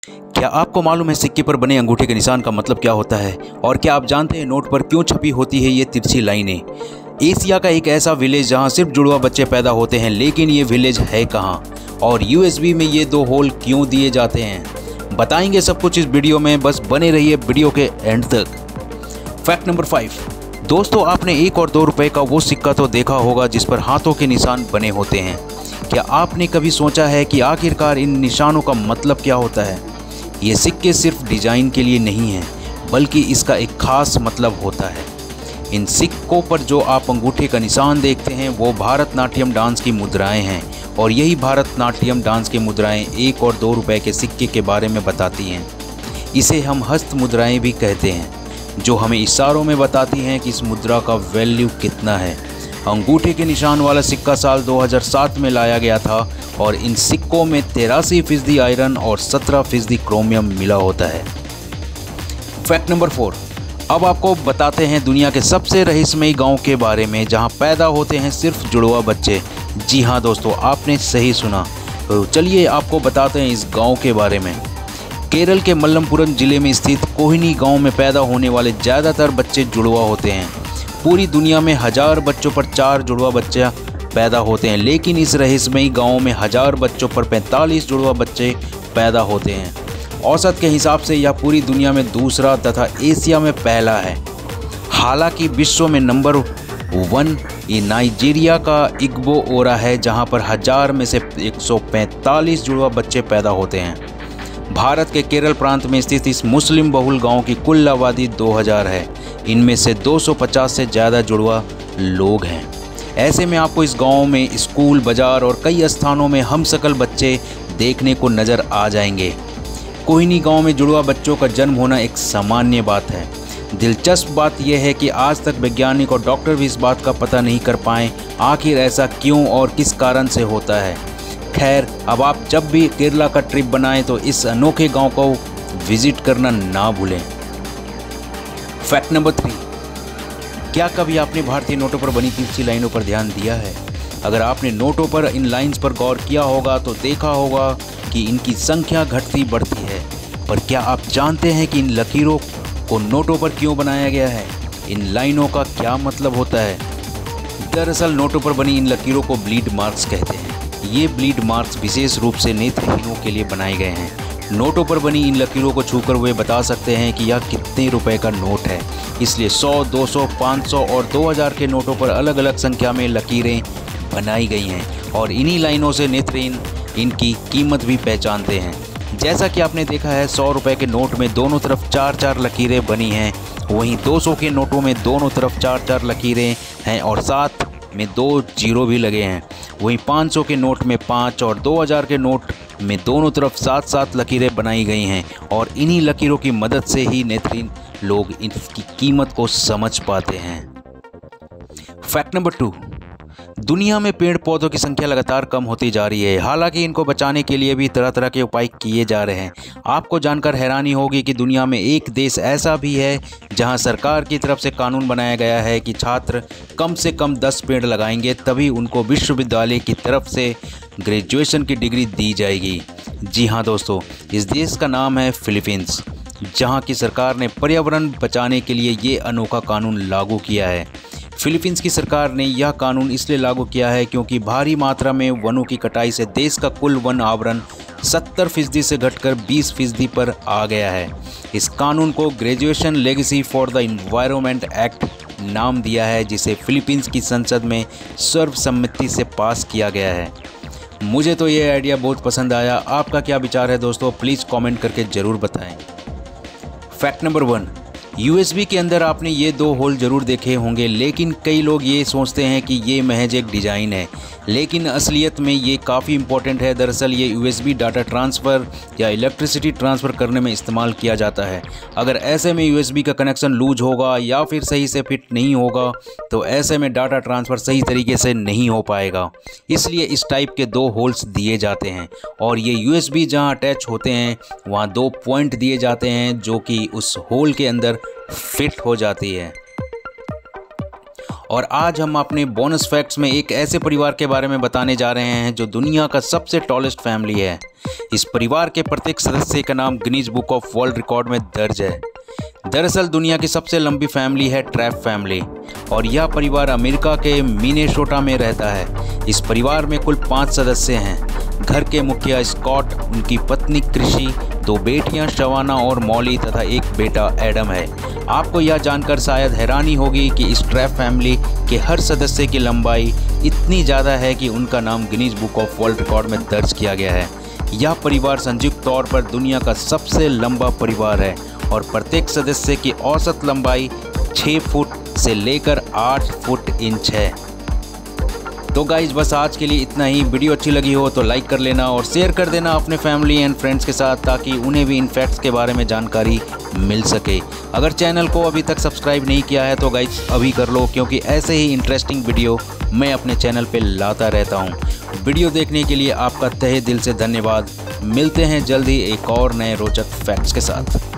क्या आपको मालूम है सिक्के पर बने अंगूठे के निशान का मतलब क्या होता है? और क्या आप जानते हैं नोट पर क्यों छपी होती है ये तिरछी लाइनें? एशिया का एक ऐसा विलेज जहां सिर्फ जुड़वा बच्चे पैदा होते हैं, लेकिन ये विलेज है कहां? और यूएसबी में ये 2 होल क्यों दिए जाते हैं? बताएंगे सब कुछ इस वीडियो में, बस बने रहिए वीडियो के एंड तक। Fact number 5। दोस्तों, आपने 1 और 2 रुपए का वो सिक्का तो देखा होगा जिस पर हाथों के निशान बने होते हैं। क्या आपने कभी सोचा है कि आखिरकार इन निशानों का मतलब क्या होता है? ये सिक्के सिर्फ डिजाइन के लिए नहीं हैं, बल्कि इसका एक खास मतलब होता है। इन सिक्कों पर जो आप अंगूठे का निशान देखते हैं वो भारतनाट्यम डांस की मुद्राएं हैं, और यही भारतनाट्यम डांस की मुद्राएं 1 और 2 रुपए के सिक्के के बारे में बताती हैं। इसे हम हस्त मुद्राएं भी कहते हैं, जो हमें इशारों में बताती हैं कि इस मुद्रा का वैल्यू कितना है। अंगूठे के निशान वाला सिक्का साल 2007 में लाया गया था, और इन सिक्कों में 83% आयरन और 17% क्रोमियम मिला होता है। Fact number 4। अब आपको बताते हैं दुनिया के सबसे रहस्यमयी गांव के बारे में, जहां पैदा होते हैं सिर्फ जुड़वा बच्चे। जी हाँ दोस्तों, आपने सही सुना। तो चलिए आपको बताते हैं इस गांव के बारे में। केरल के मल्लमपुरम जिले में स्थित कोहिनी गांव में पैदा होने वाले ज़्यादातर बच्चे जुड़वा होते हैं। पूरी दुनिया में 1000 बच्चों पर 4 जुड़वा बच्चे पैदा होते हैं, लेकिन इस रहस्यमयी गांव में 1000 बच्चों पर 45 जुड़वा बच्चे पैदा होते हैं। औसत के हिसाब से यह पूरी दुनिया में दूसरा तथा एशिया में पहला है। हालांकि विश्व में नंबर 1 ये नाइजीरिया का इग्बो ओरा है, जहां पर 1000 में से 145 जुड़वा बच्चे पैदा होते हैं। भारत के केरल प्रांत में स्थित इस मुस्लिम बहुल गांव की कुल आबादी 2000 है। इनमें से 250 से ज़्यादा जुड़वा लोग हैं। ऐसे में आपको इस गांव में स्कूल, बाजार और कई स्थानों में हमशक्ल बच्चे देखने को नज़र आ जाएंगे। कोहिनी गांव में जुड़वा बच्चों का जन्म होना एक सामान्य बात है। दिलचस्प बात यह है कि आज तक वैज्ञानिक और डॉक्टर भी इस बात का पता नहीं कर पाए आखिर ऐसा क्यों और किस कारण से होता है। खैर, अब आप जब भी केरला का ट्रिप बनाएं तो इस अनोखे गांव को विजिट करना ना भूलें। Fact number 3। क्या कभी आपने भारतीय नोटों पर बनी तिरछी लाइनों पर ध्यान दिया है? अगर आपने नोटों पर इन लाइंस पर गौर किया होगा तो देखा होगा कि इनकी संख्या घटती बढ़ती है। पर क्या आप जानते हैं कि इन लकीरों को नोटों पर क्यों बनाया गया है? इन लाइनों का क्या मतलब होता है? दरअसल नोटों पर बनी इन लकीरों को ब्लीड मार्क्स कहते हैं। ये ब्लीड मार्क्स विशेष रूप से नेत्रहीनों के लिए बनाए गए हैं। नोटों पर बनी इन लकीरों को छूकर वे बता सकते हैं कि यह कितने रुपए का नोट है। इसलिए 100, 200, 500 और 2000 के नोटों पर अलग अलग संख्या में लकीरें बनाई गई हैं, और इन्हीं लाइनों से नेत्रहीन इनकी कीमत भी पहचानते हैं। जैसा कि आपने देखा है, 100 रुपए के नोट में दोनों तरफ 4-4 लकीरें बनी हैं। वहीं 200 के नोटों में दोनों तरफ 4-4 लकीरें हैं और साथ में 2 जीरो भी लगे हैं। वहीं 500 के नोट में 5 और 2000 के नोट में दोनों तरफ 7-7 लकीरें बनाई गई हैं, और इन्हीं लकीरों की मदद से ही नेत्रहीन लोग इनकी कीमत को समझ पाते हैं। Fact number 2। दुनिया में पेड़ पौधों की संख्या लगातार कम होती जा रही है। हालांकि इनको बचाने के लिए भी तरह तरह के उपाय किए जा रहे हैं। आपको जानकर हैरानी होगी कि दुनिया में एक देश ऐसा भी है जहां सरकार की तरफ से कानून बनाया गया है कि छात्र कम से कम 10 पेड़ लगाएंगे, तभी उनको विश्वविद्यालय की तरफ से ग्रेजुएशन की डिग्री दी जाएगी। जी हाँ दोस्तों, इस देश का नाम है फिलीपींस, जहाँ की सरकार ने पर्यावरण बचाने के लिए ये अनोखा कानून लागू किया है। फिलीपींस की सरकार ने यह कानून इसलिए लागू किया है क्योंकि भारी मात्रा में वनों की कटाई से देश का कुल वन आवरण 70% से घटकर 20% पर आ गया है। इस कानून को graduation legacy for the environment act नाम दिया है, जिसे फिलीपींस की संसद में सर्वसम्मति से पास किया गया है। मुझे तो ये आइडिया बहुत पसंद आया। आपका क्या विचार है दोस्तों? प्लीज़ कमेंट करके ज़रूर बताएं। Fact number 1। यूएसबी के अंदर आपने ये 2 होल ज़रूर देखे होंगे, लेकिन कई लोग ये सोचते हैं कि ये महज एक डिज़ाइन है, लेकिन असलियत में ये काफ़ी इंपॉर्टेंट है। दरअसल ये यूएसबी डाटा ट्रांसफ़र या इलेक्ट्रिसिटी ट्रांसफ़र करने में इस्तेमाल किया जाता है। अगर ऐसे में यूएसबी का कनेक्शन लूज होगा या फिर सही से फिट नहीं होगा, तो ऐसे में डाटा ट्रांसफ़र सही तरीके से नहीं हो पाएगा। इसलिए इस टाइप के 2 होल्स दिए जाते हैं, और ये यूएसबी जहाँ अटैच होते हैं वहाँ 2 पॉइंट दिए जाते हैं जो कि उस होल के अंदर फिट हो जाती है। और आज हम अपने बोनस फैक्ट्स में एक ऐसे परिवार के बारे में बताने जा रहे हैं जो दुनिया का सबसे टॉलेस्ट फैमिली है। इस परिवार के प्रत्येक सदस्य का नाम Guinness book of world record में दर्ज है। दरअसल दुनिया की सबसे लंबी फैमिली है ट्रैप फैमिली और यह परिवार अमेरिका के मिनेसोटा में रहता है। इस परिवार में कुल 5 सदस्य हैं। घर के मुखिया स्कॉट, उनकी पत्नी कृषि, 2 बेटियां शवाना और मॉली तथा एक बेटा एडम है। आपको यह जानकर शायद हैरानी होगी कि इस ट्रैप फैमिली के हर सदस्य की लंबाई इतनी ज़्यादा है कि उनका नाम Guinness book of world record में दर्ज किया गया है। यह परिवार संयुक्त तौर पर दुनिया का सबसे लंबा परिवार है और प्रत्येक सदस्य की औसत लंबाई 6 फुट से लेकर 8 फुट इंच है। तो गाइज बस आज के लिए इतना ही। वीडियो अच्छी लगी हो तो लाइक कर लेना और शेयर कर देना अपने फैमिली एंड फ्रेंड्स के साथ ताकि उन्हें भी इन फैक्ट्स के बारे में जानकारी मिल सके। अगर चैनल को अभी तक सब्सक्राइब नहीं किया है तो गाइज अभी कर लो, क्योंकि ऐसे ही इंटरेस्टिंग वीडियो मैं अपने चैनल पे लाता रहता हूँ। वीडियो देखने के लिए आपका तहे दिल से धन्यवाद। मिलते हैं जल्दी एक और नए रोचक फैक्ट्स के साथ।